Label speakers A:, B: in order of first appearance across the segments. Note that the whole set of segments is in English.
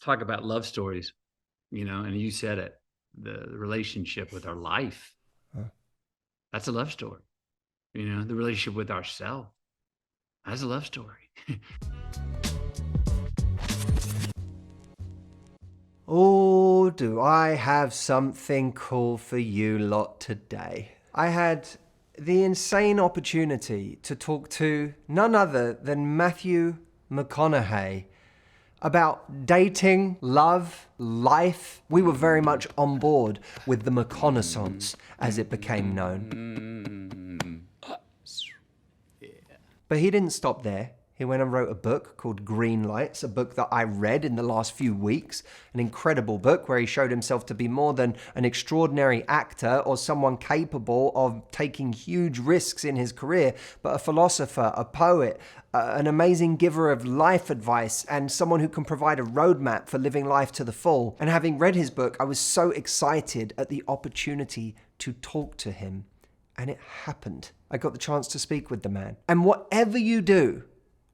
A: talk about love stories, and you said it, the relationship with our life.
B: Huh.
A: That's a love story. The relationship with ourselves. That's a love story.
B: Oh, do I have something cool for you lot today. I had the insane opportunity to talk to none other than Matthew McConaughey about dating, love, life. We were very much on board with the McConaissance, as it became known. But he didn't stop there. He went and wrote a book called Green Lights, a book that I read in the last few weeks, an incredible book where he showed himself to be more than an extraordinary actor or someone capable of taking huge risks in his career, but a philosopher, a poet, an amazing giver of life advice, and someone who can provide a roadmap for living life to the full. And having read his book, I was so excited at the opportunity to talk to him. And it happened. I got the chance to speak with the man. And whatever you do,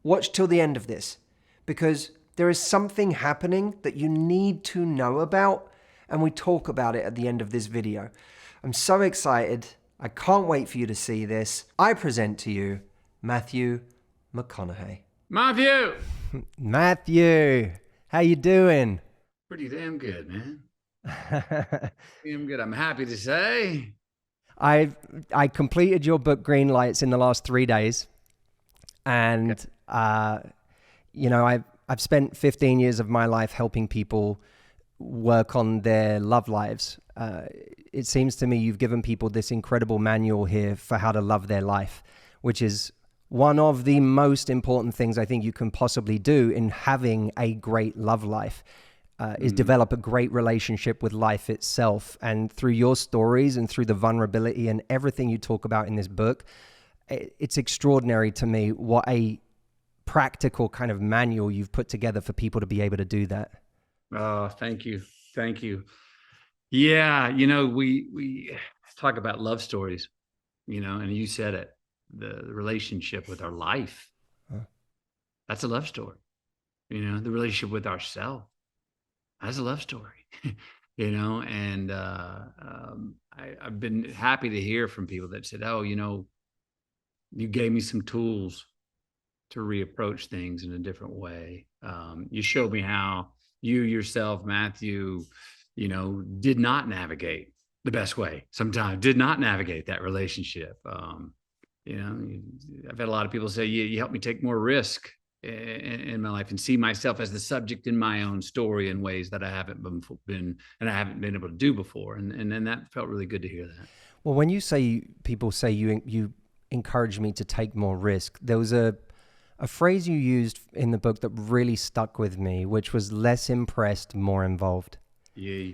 B: watch till the end of this, because there is something happening that you need to know about, and we talk about it at the end of this video. I'm so excited. I can't wait for you to see this. I present to you Matthew McConaughey.
A: Matthew!
B: Matthew, how you doing?
A: Pretty damn good, man. Damn good, I'm happy to say.
B: I completed your book Green Lights in the last 3 days. And, I've spent 15 years of my life helping people work on their love lives. It seems to me you've given people this incredible manual here for how to love their life, which is one of the most important things I think you can possibly do in having a great love life. Is develop a great relationship with life itself. And through your stories and through the vulnerability and everything you talk about in this book, it's extraordinary to me what a practical kind of manual you've put together for people to be able to do that.
A: Oh, thank you. Thank you. Yeah. We talk about love stories, and you said it, the relationship with our life.
B: Huh.
A: That's a love story. The relationship with ourselves. That's a love story, and I've been happy to hear from people that said, oh, you gave me some tools to reapproach things in a different way. You showed me how you yourself, Matthew, did not navigate the best way. Sometimes did not navigate that relationship. I've had a lot of people say, you helped me take more risk in my life and see myself as the subject in my own story in ways that I haven't been able to do before. And that felt really good to hear that.
B: Well, when you say, people say you encouraged me to take more risk, there was a phrase you used in the book that really stuck with me, which was less impressed, more involved.
A: Yeah.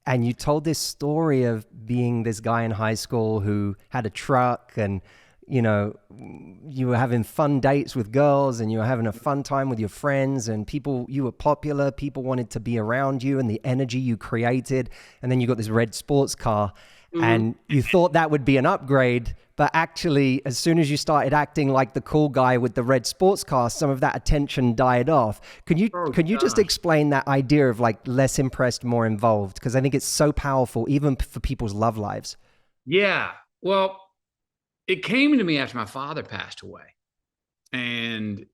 B: And you told this story of being this guy in high school who had a truck and, you were having fun dates with girls and you were having a fun time with your friends and you were popular, people wanted to be around you and the energy you created. And then you got this red sports car and you thought that would be an upgrade. But actually, as soon as you started acting like the cool guy with the red sports car, some of that attention died off. Could you just explain that idea of like less impressed, more involved? Because I think it's so powerful, even for people's love lives.
A: Yeah. Well, it came to me after my father passed away. And,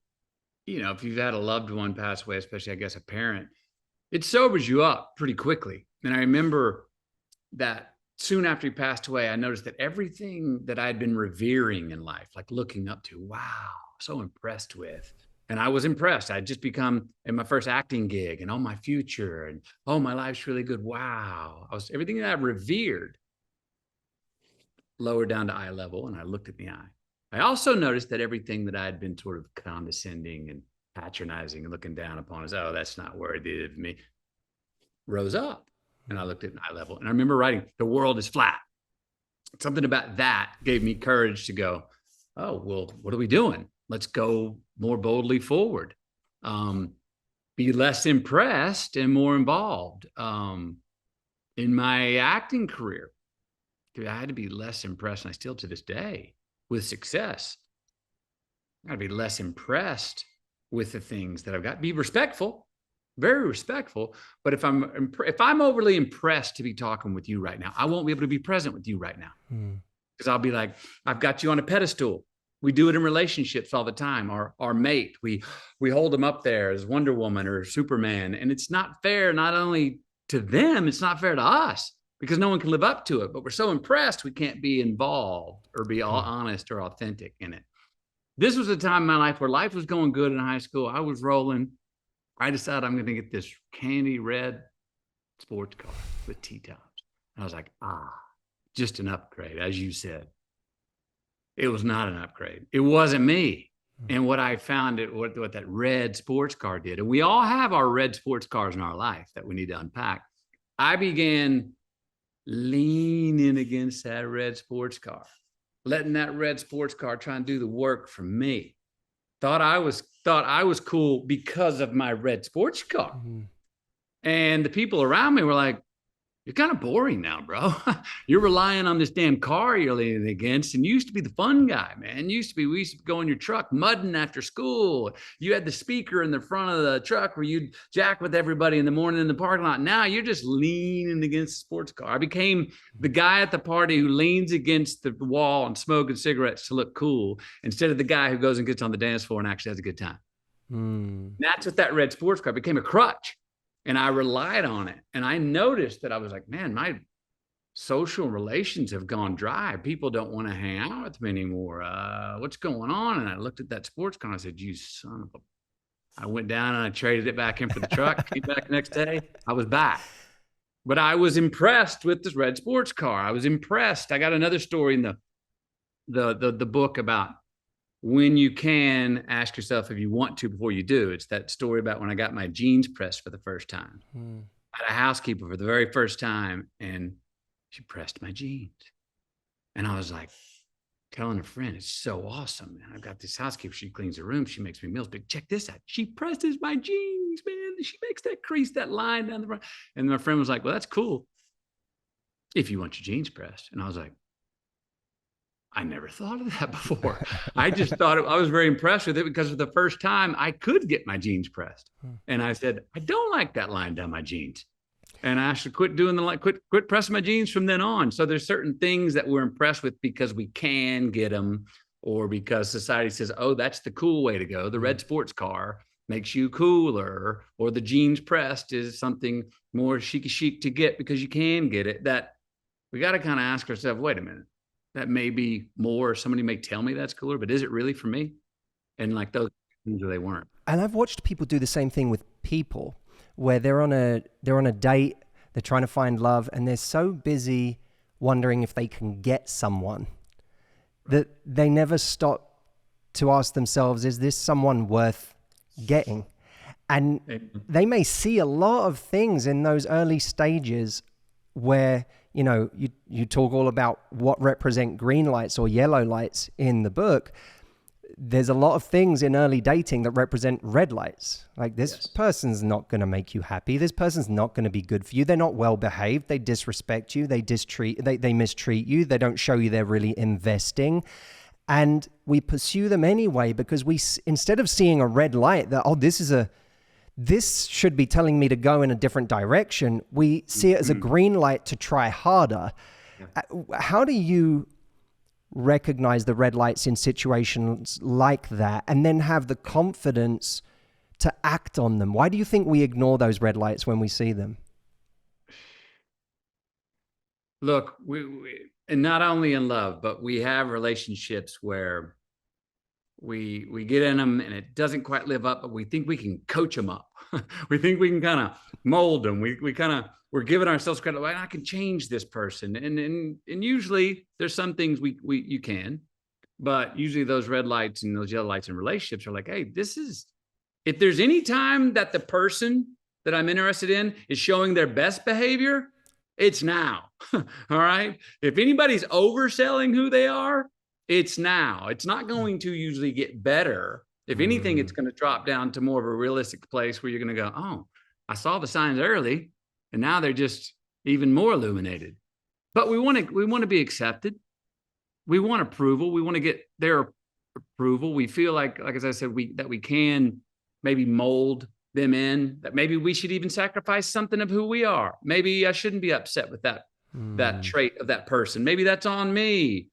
A: if you've had a loved one pass away, especially, I guess, a parent, it sobers you up pretty quickly. And I remember that soon after he passed away, I noticed that everything that I'd been revering in life, like looking up to, wow, so impressed with. And I was impressed. I'd just become in my first acting gig and my future and, oh, my life's really good. Wow. Everything that I revered lower down to eye level, and I looked at the eye. I also noticed that everything that I had been sort of condescending and patronizing and looking down upon as, oh, that's not worthy of me, rose up. And I looked at eye level. And I remember writing, the world is flat. Something about that gave me courage to go, oh, well, what are we doing? Let's go more boldly forward. Be less impressed and more involved. In my acting career, I had to be less impressed, and I still to this day, with success. I got to be less impressed with the things that I've got. Be respectful, very respectful. But if I'm overly impressed to be talking with you right now, I won't be able to be present with you right now. Because I'll be like, I've got you on a pedestal. We do it in relationships all the time. Our mate, we hold them up there as Wonder Woman or Superman. And it's not fair, not only to them, it's not fair to us because no one can live up to it. But we're so impressed we can't be involved or be all honest or authentic in it. This was a time in my life where life was going good in high school. I was rolling. I decided I'm going to get this candy red sports car with T-tops. And I was like, just an upgrade, as you said. It was not an upgrade. It wasn't me. And what I found, what that red sports car did, and we all have our red sports cars in our life that we need to unpack. I began leaning against that red sports car, letting that red sports car try and do the work for me. Thought I was cool because of my red sports car. And the people around me were like, you're kind of boring now, bro. You're relying on this damn car you're leaning against. And you used to be the fun guy, man. We used to go in your truck mudding after school. You had the speaker in the front of the truck where you'd jack with everybody in the morning in the parking lot. Now you're just leaning against the sports car. I became the guy at the party who leans against the wall and smoking cigarettes to look cool instead of the guy who goes and gets on the dance floor and actually has a good time. That's what that red sports car became, a crutch. And I relied on it. And I noticed that I was like, man, my social relations have gone dry. People don't want to hang out with me anymore. What's going on? And I looked at that sports car and I said, you son of a... I went down and I traded it back in for the truck. Came back the next day. I was back. But I was impressed with this red sports car. I was impressed. I got another story in the book about when you can ask yourself if you want to before you do. It's that story about when I got my jeans pressed for the first time. I had a housekeeper for the very first time, and she pressed my jeans. And I was like telling a friend, it's so awesome, man. I've got this housekeeper. She cleans the room. She makes me meals. But check this out. She presses my jeans, man. She makes that crease, that line down the front. And my friend was like, well, that's cool if you want your jeans pressed. And I was like, I never thought of that before. I just thought I was very impressed with it because for the first time I could get my jeans pressed. And I said, I don't like that line down my jeans. And I should quit doing quit pressing my jeans from then on. So there's certain things that we're impressed with because we can get them or because society says, oh, that's the cool way to go. The red sports car makes you cooler, or the jeans pressed is something more chic to get because you can get it. That we got to kind of ask ourselves, wait a minute. That may be more, somebody may tell me that's cooler, but is it really for me? And like those things, or they weren't.
B: And I've watched people do the same thing with people where they're on a date, they're trying to find love, and they're so busy wondering if they can get someone that they never stop to ask themselves, is this someone worth getting? And they may see a lot of things in those early stages where, you know, you talk all about what represent green lights or yellow lights in the book. There's a lot of things in early dating that represent red lights. Like this person's not going to make you happy. This person's not going to be good for you. They're not well behaved. They disrespect you. They mistreat you. They don't show you they're really investing. And we pursue them anyway because instead of seeing a red light that, oh, this should be telling me to go in a different direction, we see it as a green light to try harder. How do you recognize the red lights in situations like that and then have the confidence to act on them? Why do you think we ignore those red lights when we see them?
A: Look, and not only in love, but we have relationships where we get in them and it doesn't quite live up, but we think we can coach them up. We think we can kind of mold them. We're giving ourselves credit. Well, I can change this person. And usually there's some things you can, but usually those red lights and those yellow lights in relationships are like, hey, if there's any time that the person that I'm interested in is showing their best behavior, it's now. All right. If anybody's overselling who they are, it's now. It's not going to usually get better. If anything, it's going to drop down to more of a realistic place where you're going to go, oh, I saw the signs early and now they're just even more illuminated. But we want to be accepted. We want approval. We want to get their approval. We feel like as I said, that we can maybe mold them in, that maybe we should even sacrifice something of who we are. Maybe I shouldn't be upset with that trait of that person. Maybe that's on me.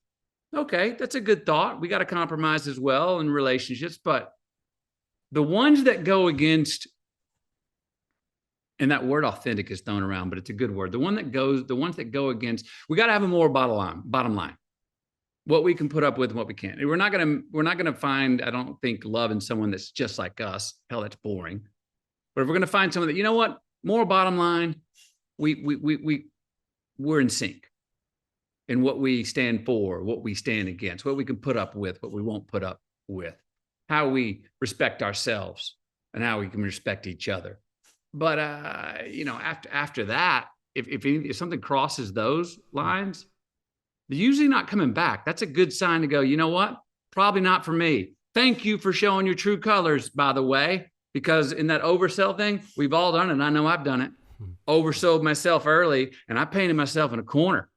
A: Okay, that's a good thought. We got to compromise as well in relationships, but the ones that go against, and that word authentic is thrown around, but it's a good word. The ones that go against, we got to have a more bottom line. What we can put up with and what we can't. We're not gonna find, I don't think, love in someone that's just like us. Hell, that's boring. But if we're gonna find someone that, you know what, more bottom line, we're in sync in what we stand for, what we stand against, what we can put up with, what we won't put up with, how we respect ourselves and how we can respect each other. But after that, if something crosses those lines, they're usually not coming back. That's a good sign to go, you know what? Probably not for me. Thank you for showing your true colors, by the way, because in that oversell thing, we've all done it. And I know I've done it. Oversold myself early, and I painted myself in a corner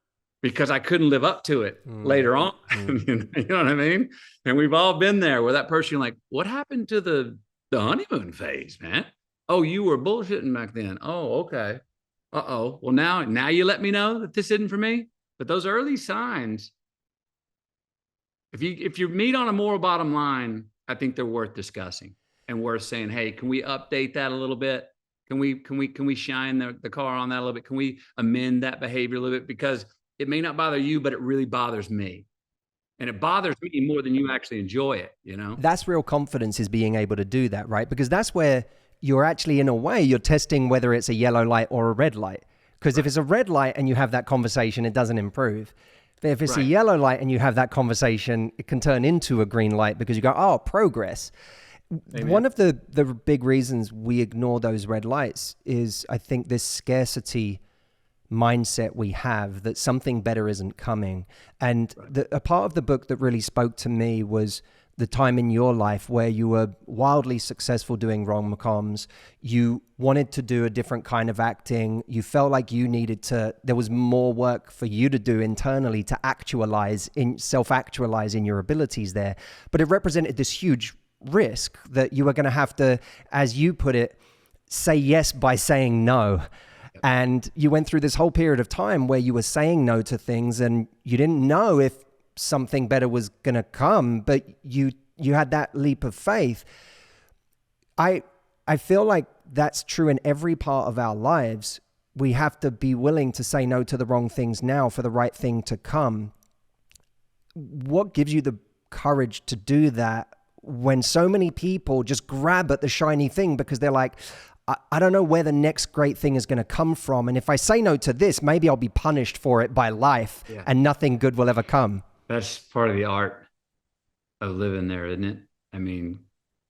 A: because I couldn't live up to it later on. You know what I mean? And we've all been there where that person, like, what happened to the honeymoon phase, man? Oh, you were bullshitting back then. Oh, okay. Uh-oh. Well, now you let me know that this isn't for me. But those early signs, if you meet on a moral bottom line, I think they're worth discussing and worth saying, hey, can we update that a little bit? Can we shine the car on that a little bit? Can we amend that behavior a little bit? Because it may not bother you, but it really bothers me. And it bothers me more than you actually enjoy it, you know?
B: That's real confidence, is being able to do that, right? Because that's where you're actually, in a way, you're testing whether it's a yellow light or a red light. Because if it's a red light and you have that conversation, it doesn't improve. But if it's a yellow light and you have that conversation, it can turn into a green light because you go, oh, progress. Amen. One of the big reasons we ignore those red lights is, I think, this scarcity mindset we have that something better isn't coming. And a part of the book that really spoke to me was the time in your life where you were wildly successful doing rom-coms. You wanted to do a different kind of acting. You felt like you needed to, there was more work for you to do internally to self-actualize in your abilities there. But it represented this huge risk that you were going to have to, as you put it, say yes by saying no. And you went through this whole period of time where you were saying no to things and you didn't know if something better was going to come, but you had that leap of faith. I feel like that's true in every part of our lives. We have to be willing to say no to the wrong things now for the right thing to come. What gives you the courage to do that when so many people just grab at the shiny thing because they're like, I don't know where the next great thing is going to come from. And if I say no to this, maybe I'll be punished for it by life and nothing good will ever come.
A: That's part of the art of living there, isn't it? I mean,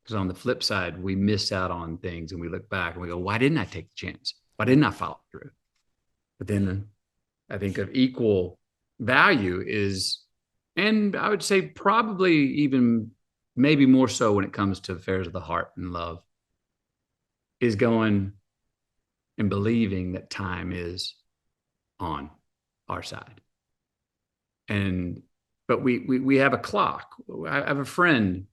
A: because on the flip side, we miss out on things and we look back and we go, why didn't I take the chance? Why didn't I follow through? But then I think of equal value is, and I would say probably even maybe more so when it comes to affairs of the heart and love, is going and believing that time is on our side. But we have a clock. I have a friend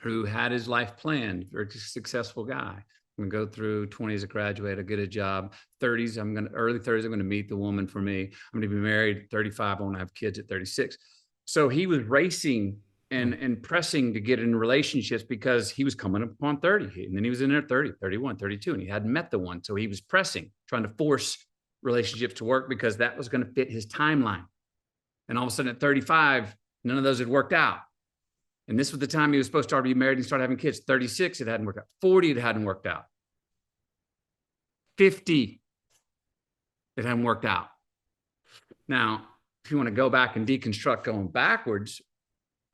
A: who had his life planned, very successful guy. I'm gonna go through 20s, a graduate, I get a job. Early 30s, I'm gonna meet the woman for me. I'm gonna be married at 35. I want to have kids at 36. So he was racing and pressing to get in relationships because he was coming upon 30. And then he was in there 30, 31, 32, and he hadn't met the one. So he was pressing, trying to force relationships to work because that was going to fit his timeline. And all of a sudden at 35, none of those had worked out. And this was the time he was supposed to already be married and start having kids. 36, it hadn't worked out. 40, it hadn't worked out. 50, it hadn't worked out. Now, if you want to go back and deconstruct going backwards,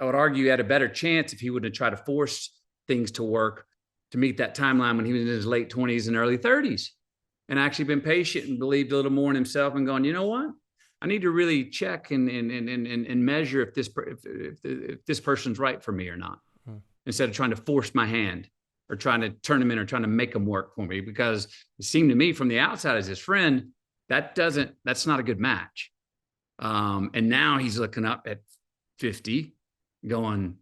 A: I would argue he had a better chance if he would have tried to force things to work to meet that timeline when he was in his late 20s and early 30s, and actually been patient and believed a little more in himself and gone, you know what? I need to really check and measure if this person's right for me or not, instead of trying to force my hand or trying to turn them in or trying to make them work for me. Because it seemed to me from the outside as his friend, that's not a good match. And now he's looking up at 50 going,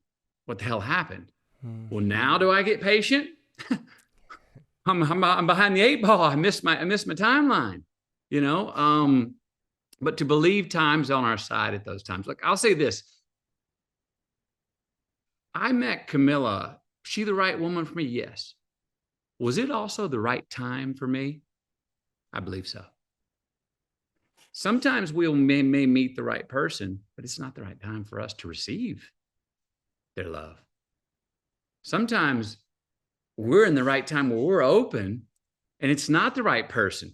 A: what the hell happened? Well, now do I get patient? I'm behind the eight ball. I missed my timeline, you know. But to believe time's on our side at those times. Look, I'll say this. I met Camilla. She the right woman for me? Yes. Was it also the right time for me? I believe so. Sometimes we may meet the right person, but it's not the right time for us to receive their love. Sometimes we're in the right time where we're open and it's not the right person.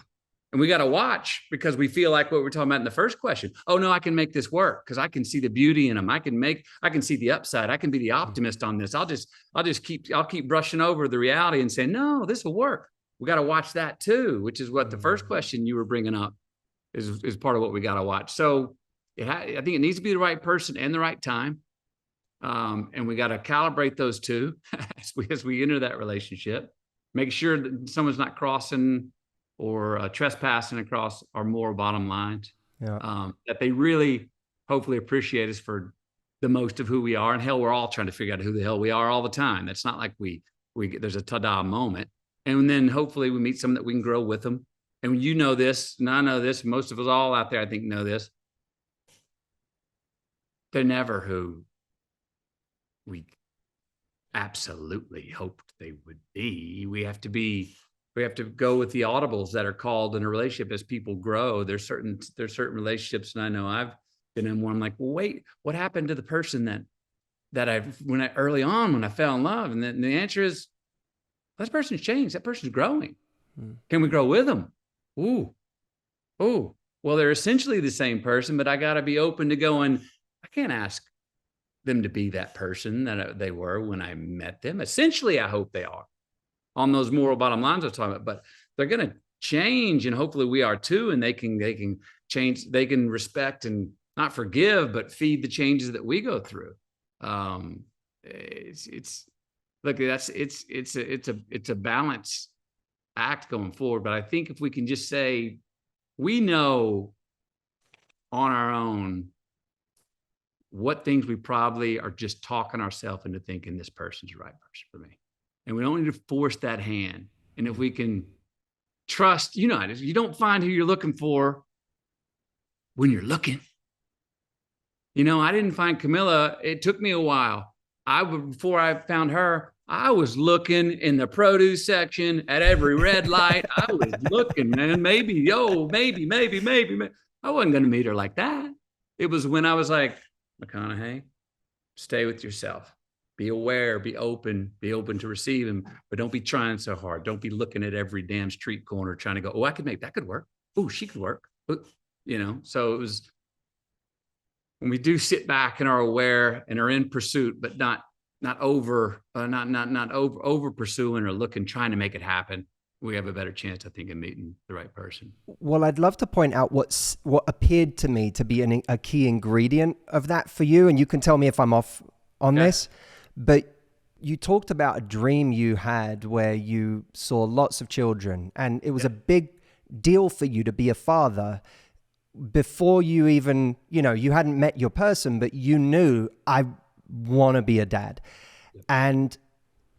A: And we got to watch because we feel like what we're talking about in the first question. Oh no, I can make this work because I can see the beauty in them. I can see the upside. I can be the optimist on this. I'll keep brushing over the reality and saying, no, this will work. We got to watch that too, which is what the first question you were bringing up is part of what we got to watch. So I think it needs to be the right person and the right time. And we got to calibrate those two as we enter that relationship, make sure that someone's not crossing or trespassing across our moral bottom lines, that they really hopefully appreciate us for the most of who we are. And hell, we're all trying to figure out who the hell we are all the time. That's not like there's a ta-da moment. And then hopefully we meet someone that we can grow with them. And you know this, and I know this, most of us all out there, I think, know this. They're never who we absolutely hoped they would be. We have to go with the audibles that are called in a relationship as people grow. There's certain relationships, and I know I've been in one. I'm like, well, wait, what happened to the person that early on when I fell in love? And then the answer is, that person's changed. That person's growing. Can we grow with them? Ooh. Well, they're essentially the same person, but I got to be open to going, I can't ask them to be that person that they were when I met them. Essentially, I hope they are on those moral bottom lines I was talking about, but they're going to change, and hopefully we are too. And they can change, they can respect and not forgive, but feed the changes that we go through. It's a balance act going forward. But I think if we can just say, we know on our own what things we probably are just talking ourselves into thinking this person's the right person for me. And we don't need to force that hand. And if we can trust, you don't find who you're looking for when you're looking. I didn't find Camilla. It took me a while. Before I found her, I was looking in the produce section at every red light. I was looking, man, maybe. I wasn't going to meet her like that. It was when I was like, McConaughey, stay with yourself. Be aware, be open to receive him, but don't be trying so hard. Don't be looking at every damn street corner trying to go, oh, that could work. Oh, she could work. So it was when we do sit back and are aware and are in pursuit, but not over pursuing or trying to make it happen, we have a better chance, I think, of meeting the right person.
B: Well, I'd love to point out what appeared to me to be a key ingredient of that for you, and you can tell me if I'm off on this. But you talked about a dream you had where you saw lots of children, and it was a big deal for you to be a father before you even, you hadn't met your person, but you knew, I want to be a dad. And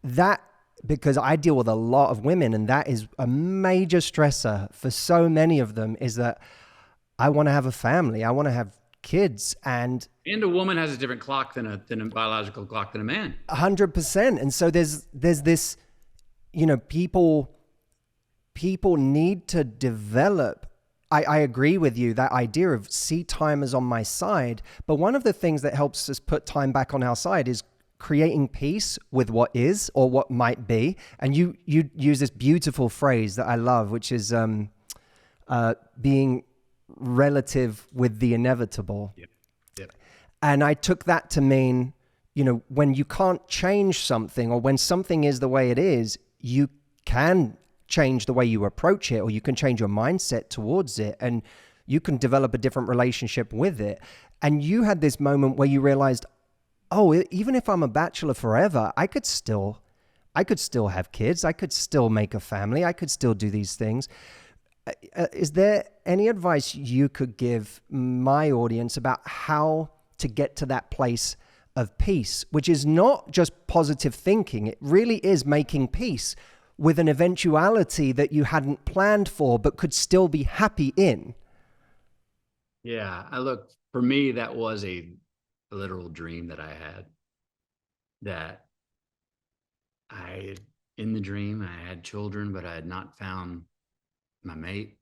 B: that, because I deal with a lot of women, and that is a major stressor for so many of them, is that I want to have a family. I want to have kids. And
A: a woman has a different clock than a biological clock than a man.
B: 100%. And so there's this, people need to develop. I agree with you, that idea of see time is on my side. But one of the things that helps us put time back on our side is creating peace with what is or what might be. And you use this beautiful phrase that I love, which is being relative with the inevitable.
A: Yep.
B: And I took that to mean, when you can't change something, or when something is the way it is, you can change the way you approach it, or you can change your mindset towards it, and you can develop a different relationship with it. And you had this moment where you realized, oh, even if I'm a bachelor forever, I could still have kids. I could still make a family. I could still do these things. Is there any advice you could give my audience about how to get to that place of peace, which is not just positive thinking? It really is making peace with an eventuality that you hadn't planned for, but could still be happy in.
A: Yeah. For me, that was a literal dream that I had, that in the dream, I had children, but I had not found my mate.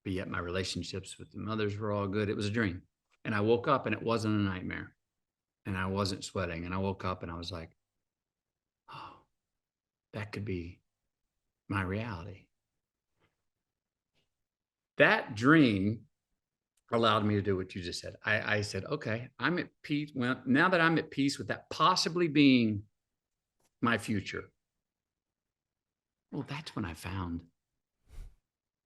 A: But yet my relationships with the mothers were all good. It was a dream. And I woke up and it wasn't a nightmare. And I wasn't sweating. And I woke up and I was like, oh, that could be my reality. That dream allowed me to do what you just said. I said, okay, I'm at peace. Well, now that I'm at peace with that possibly being my future, well, that's when I found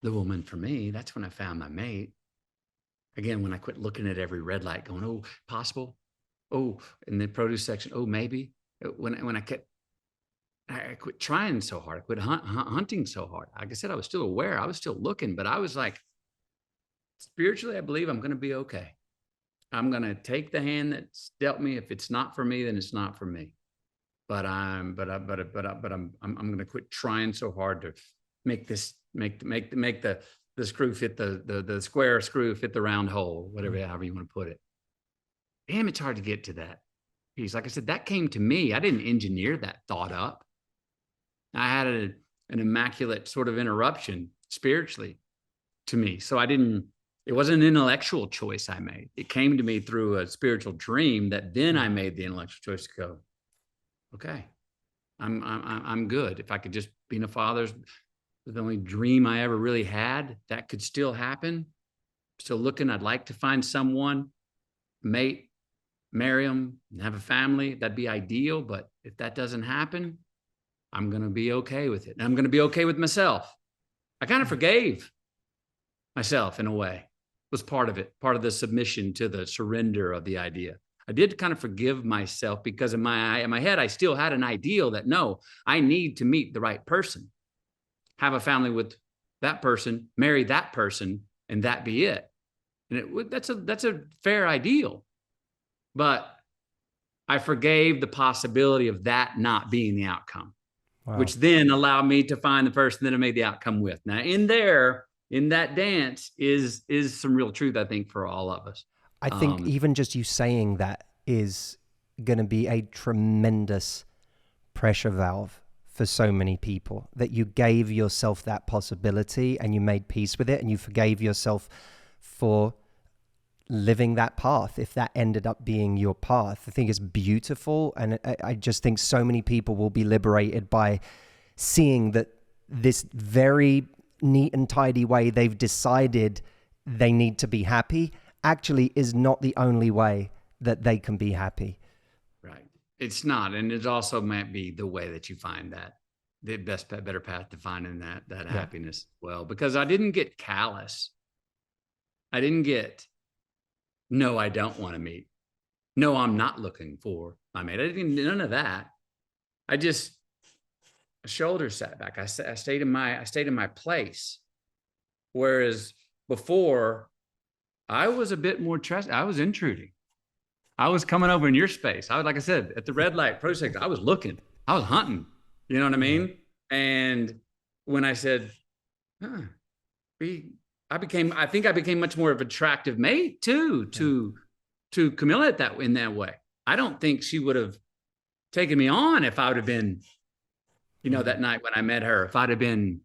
A: the woman for me. That's when I found my mate. Again, when I quit looking at every red light going, oh, possible. Oh, in the produce section, oh, maybe. When I quit trying so hard. I quit hunting so hard. Like I said, I was still aware. I was still looking, but I was like, spiritually, I believe I'm going to be okay. I'm going to take the hand that's dealt me. If it's not for me, then it's not for me. But I'm going to quit trying so hard to make the screw fit the square screw fit the round hole, however you want to put it. Damn, it's hard to get to that piece. Like I said, that came to me. I didn't engineer that thought up. I had an immaculate sort of interruption spiritually to me. So it wasn't an intellectual choice I made. It came to me through a spiritual dream that then I made the intellectual choice to go, okay, I'm good. If I could just be a father, the only dream I ever really had, that could still happen. Still looking, I'd like to find someone, mate, marry them, and have a family. That'd be ideal. But if that doesn't happen, I'm going to be okay with it. And I'm going to be okay with myself. I kind of forgave myself in a way. Was part of it, part of the submission to the surrender of the idea. I did kind of forgive myself because in my head, I still had an ideal that no, I need to meet the right person, have a family with that person, marry that person, and that be it. And that's a fair ideal. But I forgave the possibility of that not being the outcome, which then allowed me to find the person that I made the outcome with. Now, in that dance is some real truth, I think, for all of us.
B: I think even just you saying that is going to be a tremendous pressure valve for so many people, that you gave yourself that possibility and you made peace with it and you forgave yourself for living that path, if that ended up being your path. I think it's beautiful. And I just think so many people will be liberated by seeing that this very neat and tidy way they've decided they need to be happy actually is not the only way that they can be happy.
A: Right. It's not. And it also might be the way that you find that the better path to finding that happiness. Well, because I didn't get callous. I didn't get, no, I don't want to meet. No, I'm not looking for my mate. I didn't, none of that. I just, a shoulder sat back. I stayed in my place. Whereas before, I was a bit more trusting. I was intruding. I was coming over in your space. Like I said, at the red light project, I was looking. I was hunting. You know what I mean? And when I said, I think I became much more of an attractive mate too, to Camilla in that way. I don't think she would have taken me on if I would have been, that night when I met her, if I'd have been,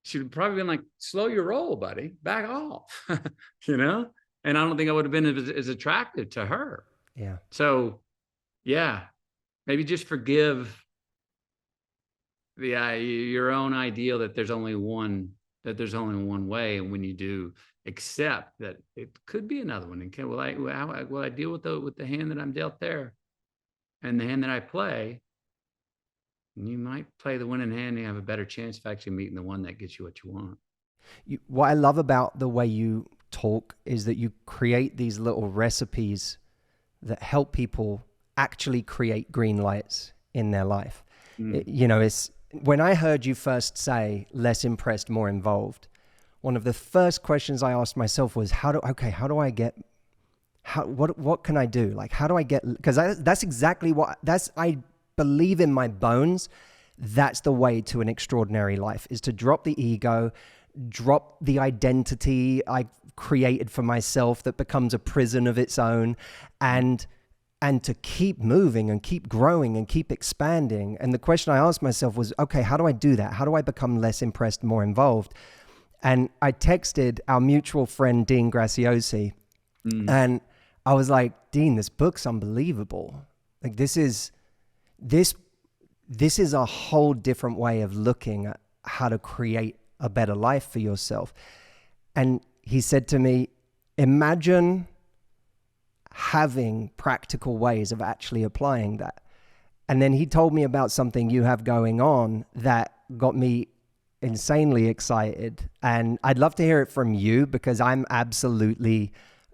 A: she would probably been like, slow your roll, buddy, back off, And I don't think I would have been as attractive to her.
B: Yeah.
A: So yeah, maybe just forgive your own ideal that there's only one way. And when you do accept that it could be another one, and will I deal with the hand that I'm dealt there and the hand that I play? You might play the winning hand and you have a better chance of actually meeting the one that gets you what you want.
B: What I love about the way you talk is that you create these little recipes that help people actually create green lights in their life. It's when I heard you first say less impressed, more involved, one of the first questions I asked myself was, what can I do? Like, how do I get, because that's exactly I believe in my bones that's the way to an extraordinary life, is to drop the ego, drop the identity I created for myself that becomes a prison of its own, and to keep moving and keep growing and keep expanding. And the question I asked myself was, okay, how do I do that? How do I become less impressed, more involved? And I texted our mutual friend, Dean Graciosi, and I was like, Dean, this book's unbelievable. Like, this is a whole different way of looking at how to create a better life for yourself. And he said to me, imagine having practical ways of actually applying that. And then he told me about something you have going on that got me insanely excited. And I'd love to hear it from you, because I'm absolutely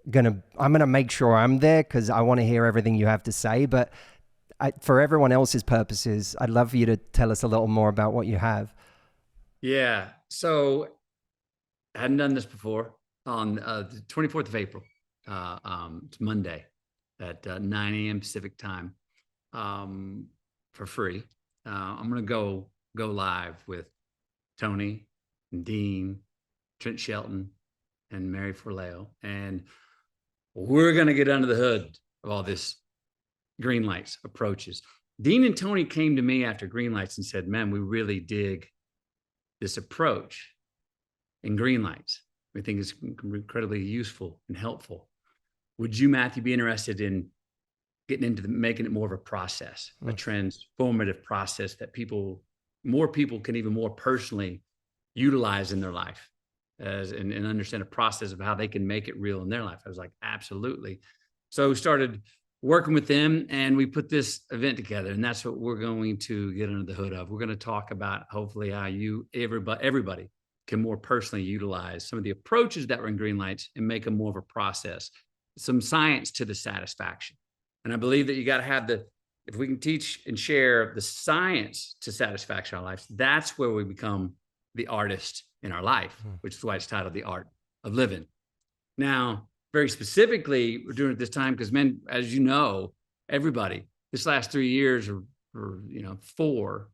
B: gonna make sure I'm there, because I want to hear everything you have to say. But for everyone else's purposes, I'd love for you to tell us a little more about what you have.
A: Yeah. So I hadn't done this before. On the 24th of April, it's Monday at 9 a.m. Pacific time, for free. I'm going to go live with Tony and Dean, Trent Shelton, and Mary Forleo. And we're going to get under the hood of all this green lights approaches. Dean and Tony came to me after green lights and said, man, we really dig this approach in green lights. We think it's incredibly useful and helpful. Would you, Matthew, be interested in getting into making it more of a process, a transformative process that more people can even more personally utilize in their life, and understand a process of how they can make it real in their life? I was like, absolutely. So we started working with them, and we put this event together, and that's what we're going to get under the hood of. We're going to talk about, hopefully, how everybody can more personally utilize some of the approaches that were in green lights and make them more of a process, some science to the satisfaction. And I believe that you got to have if we can teach and share the science to satisfaction in our lives, that's where we become the artist in our life, which is why it's titled The Art of Livin. Now, very specifically, we're doing it this time because, men, as you know, everybody, this last 3 years or 4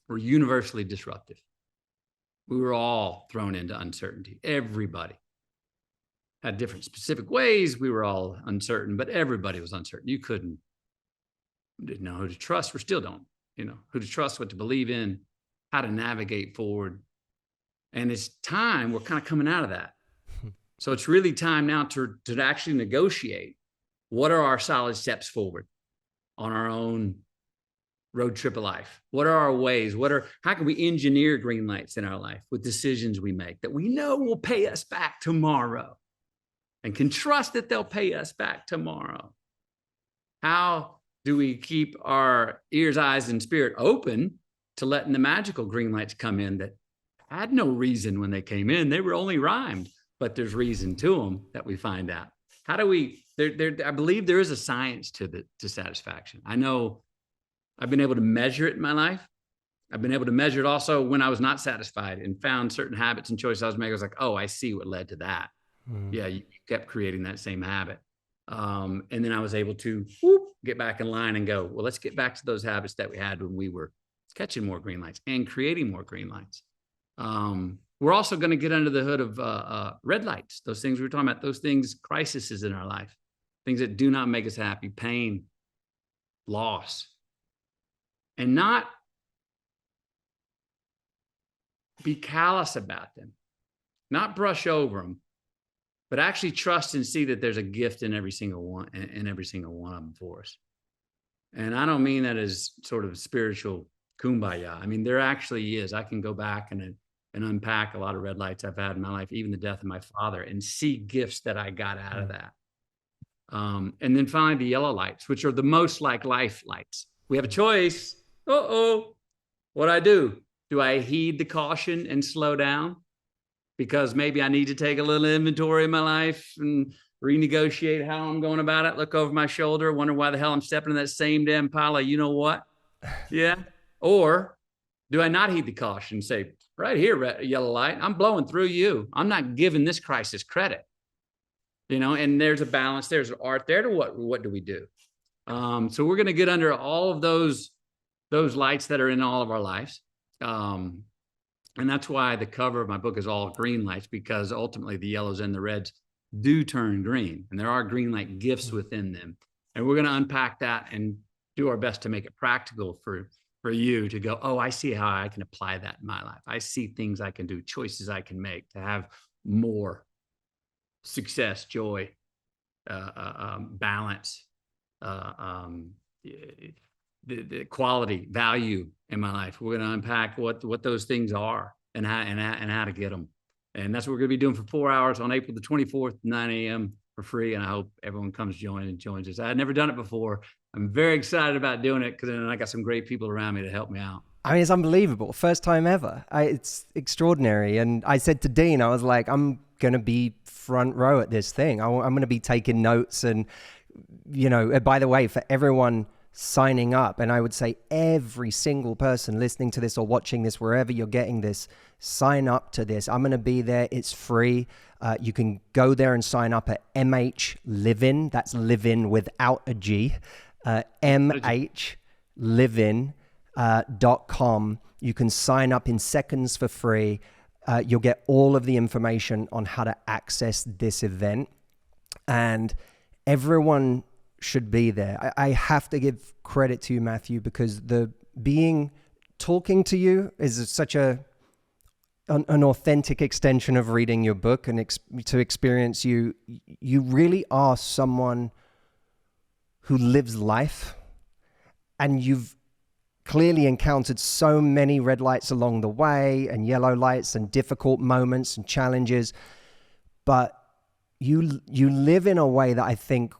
A: were universally disruptive. We were all thrown into uncertainty. Everybody had different specific ways. We were all uncertain, but everybody was uncertain. You didn't know who to trust. We still don't, who to trust, what to believe in, how to navigate forward. And it's time, we're kind of coming out of that. So it's really time now to actually negotiate what are our solid steps forward on our own road trip of life. What are our ways? How can we engineer green lights in our life with decisions we make that we know will pay us back tomorrow and can trust that they'll pay us back tomorrow? How do we keep our ears, eyes, and spirit open to letting the magical green lights come in that had no reason when they came in? They were only rhymed, but there's reason to them that we find out. How do we, I believe there is a science to satisfaction. I know I've been able to measure it in my life. I've been able to measure it also when I was not satisfied and found certain habits and choices I was making. I was like, oh, I see what led to that. Yeah, you kept creating that same habit. And then I was able to get back in line and go, well, let's get back to those habits that we had when we were catching more green lights and creating more green lights. We're also going to get under the hood of red lights, those things we were talking about, those things, crises in our life, things that do not make us happy, pain, loss, and not be callous about them, not brush over them, but actually trust and see that there's a gift in every single one of them for us. And I don't mean that as sort of spiritual kumbaya. I mean, there actually is. I can go back and unpack a lot of red lights I've had in my life, even the death of my father, and see gifts that I got out of that. And then finally, the yellow lights, which are the most like life lights. We have a choice. What do? Do I heed the caution and slow down? Because maybe I need to take a little inventory of my life and renegotiate how I'm going about it, look over my shoulder, wonder why the hell I'm stepping in that same damn pile of what? Yeah. Or do I not heed the caution and say, right here, red, yellow light, I'm blowing through you. I'm not giving this crisis credit. And there's a balance, there's an art there to what do we do? So we're going to get under all of those those lights that are in all of our lives. And that's why the cover of my book is all green lights, because ultimately the yellows and the reds do turn green, and there are green light gifts within them. And we're going to unpack that and do our best to make it practical for you to go, oh, I see how I can apply that in my life. I see things I can do, choices I can make to have more success, joy, balance, the quality, value in my life. We're going to unpack what those things are and how to get them. And that's what we're going to be doing for 4 hours on April the 24th, 9 a.m. for free. And I hope everyone comes joins us. I had never done it before. I'm very excited about doing it because then I got some great people around me to help me out.
B: I mean, it's unbelievable. First time ever. It's extraordinary. And I said to Dean, I was like, I'm going to be front row at this thing. I'm going to be taking notes. And, you know, by the way, for everyone signing up, and I would say every single person listening to this or watching this, wherever you're getting this, sign up to this. I'm going to be there. It's free. You can go there and sign up at MH Livin. That's Livin without a G. mhlivin.com. You can sign up in seconds for free. You'll get all of the information on how to access this event. And everyone should be there. I have to give credit to you, Matthew, because talking to you is such an authentic extension of reading your book, and to experience you really are someone who lives life, and you've clearly encountered so many red lights along the way and yellow lights and difficult moments and challenges, but you live in a way that I think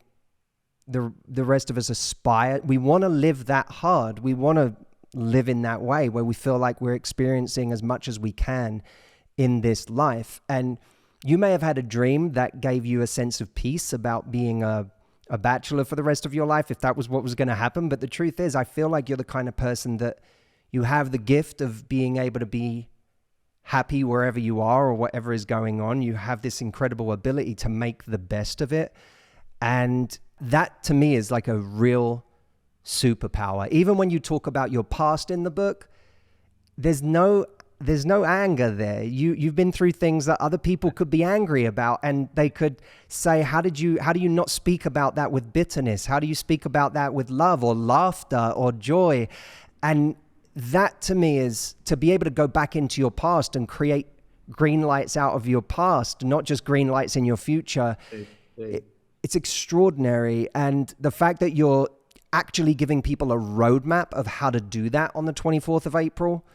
B: the rest of us aspire. We want to live that hard. We want to live in that way where we feel like we're experiencing as much as we can in this life. And you may have had a dream that gave you a sense of peace about being a bachelor for the rest of your life, if that was what was going to happen. But the truth is, I feel like you're the kind of person that you have the gift of being able to be happy wherever you are or whatever is going on. You have this incredible ability to make the best of it. And that to me is like a real superpower. Even when you talk about your past in the book, there's no anger there. You've been through things that other people could be angry about, and they could say, how do you not speak about that with bitterness? How do you speak about that with love or laughter or joy? And that to me is to be able to go back into your past and create green lights out of your past, not just green lights in your future. It's extraordinary. And the fact that you're actually giving people a roadmap of how to do that on the 24th of April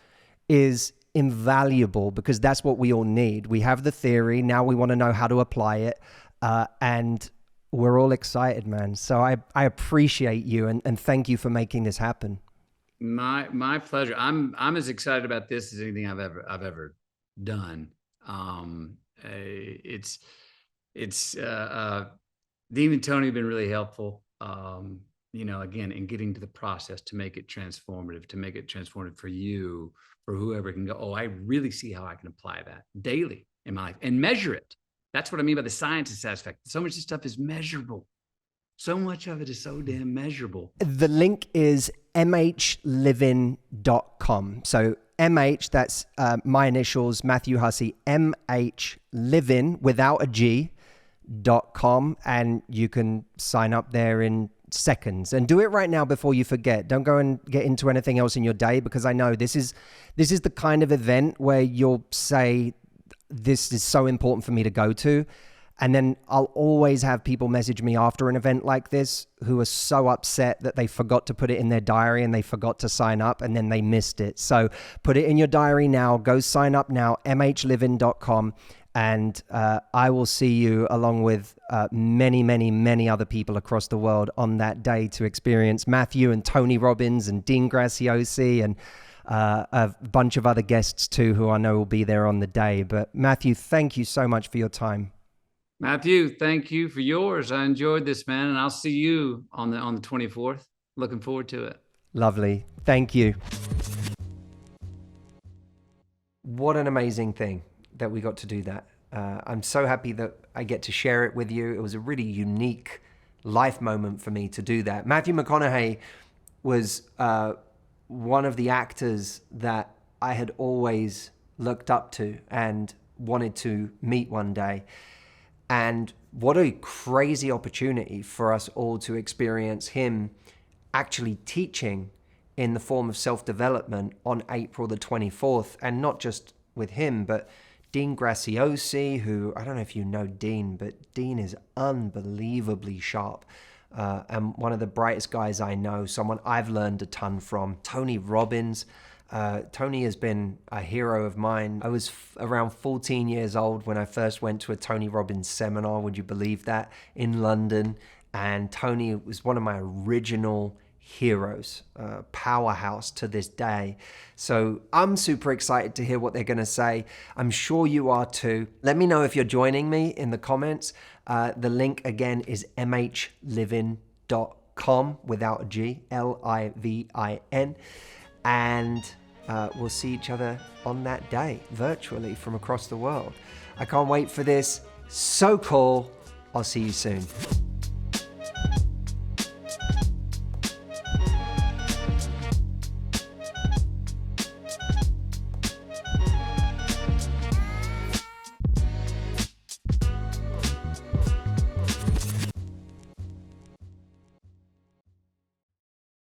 B: is invaluable, because that's what we all need. We have the theory. Now we want to know how to apply it. And we're all excited, man. So I appreciate you and thank you for making this happen.
A: My pleasure. I'm as excited about this as anything I've ever done. Dean and Tony have been really helpful. Again, in getting to the process to make it transformative for you, for whoever can go, oh, I really see how I can apply that daily in my life and measure it. That's what I mean by the science of satisfaction. So much of this stuff is measurable. So much of it is so damn measurable.
B: The link is mhlivin.com. So MH, that's my initials, Matthew Hussey, mhlivin without a G.com, and you can sign up there in seconds, and do it right now before you forget. Don't go and get into anything else in your day, because I know this is the kind of event where you'll say, this is so important for me to go to. And then I'll always have people message me after an event like this who are so upset that they forgot to put it in their diary and they forgot to sign up and then they missed it. So put it in your diary now. Go sign up now, mhlivin.com. And I will see you along with many, many, many other people across the world on that day to experience Matthew and Tony Robbins and Dean Graziosi and a bunch of other guests too, who I know will be there on the day. But Matthew, thank you so much for your time.
A: Matthew, thank you for yours. I enjoyed this, man. And I'll see you on the 24th. Looking forward to it.
B: Lovely. Thank you. What an amazing thing that we got to do that. I'm so happy that I get to share it with you. It was a really unique life moment for me to do that. Matthew McConaughey was one of the actors that I had always looked up to and wanted to meet one day. And what a crazy opportunity for us all to experience him actually teaching in the form of self-development on April the 24th. And not just with him, but Dean Graciosi, who, I don't know if you know Dean, but Dean is unbelievably sharp. And one of the brightest guys I know, someone I've learned a ton from. Tony Robbins. Tony has been a hero of mine. I was around 14 years old when I first went to a Tony Robbins seminar, would you believe that, in London. And Tony was one of my original heroes, powerhouse to this day. So I'm super excited to hear what they're going to say. I'm sure you are too. Let me know if you're joining me in the comments. The link again is mhlivin.com without a G, Livin. And we'll see each other on that day virtually from across the world. I can't wait for this. So cool. I'll see you soon.